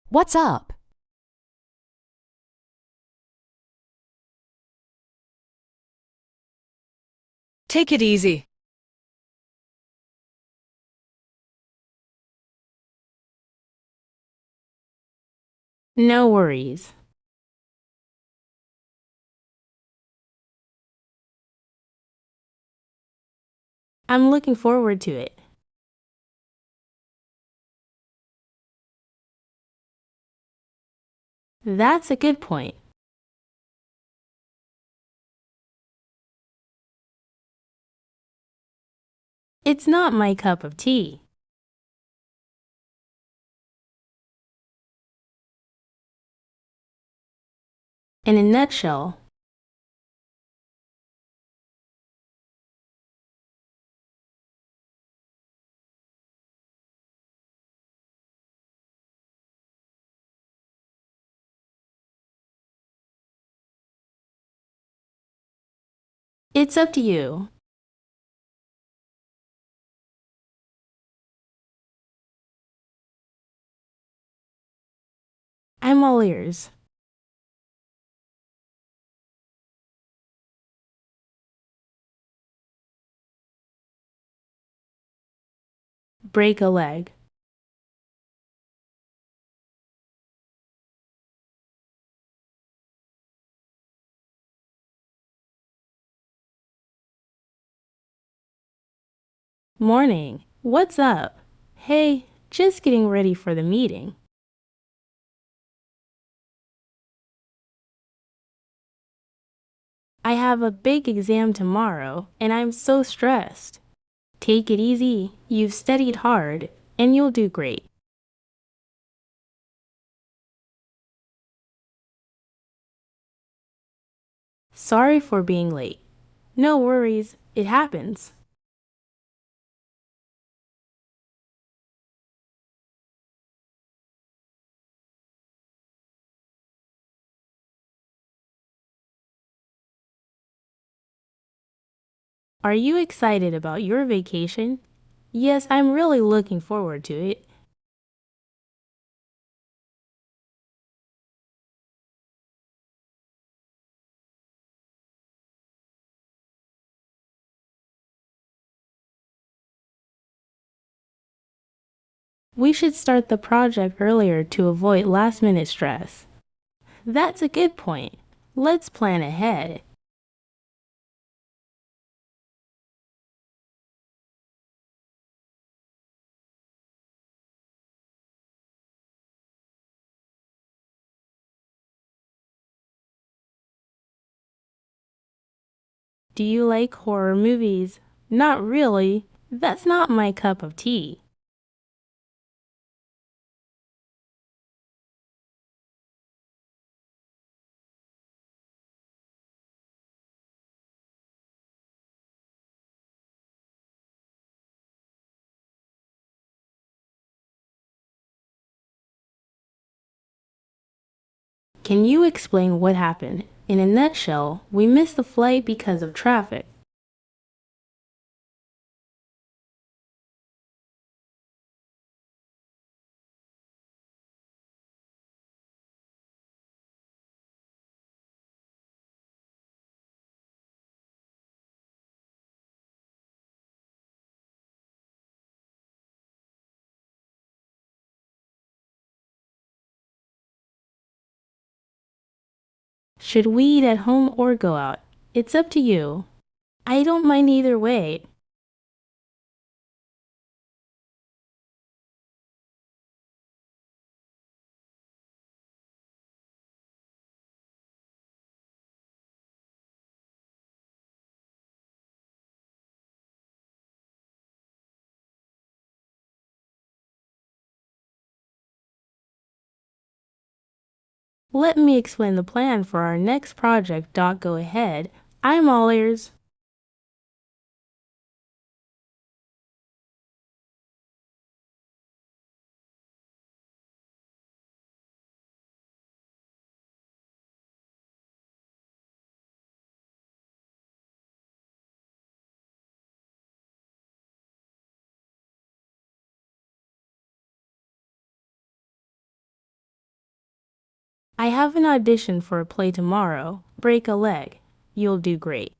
What's up? Take it easy. No worries. I'm looking forward to it. That's a good point. It's not my cup of tea. In a nutshell, it's up to you. I'm all ears. Break a leg. Morning. What's up? Hey, just getting ready for the meeting. I have a big exam tomorrow, and I'm so stressed. Take it easy. You've studied hard, and you'll do great. Sorry for being late. No worries, it happens. Are you excited about your vacation? Yes, I'm really looking forward to it. We should start the project earlier to avoid last-minute stress. That's a good point. Let's plan ahead. Do you like horror movies? Not really. That's not my cup of tea. Can you explain what happened? In a nutshell, we missed the flight because of traffic. Should we eat at home or go out? It's up to you. I don't mind either way. Let me explain the plan for our next project. Go ahead. I'm all ears. I have an audition for a play tomorrow. Break a leg. You'll do great.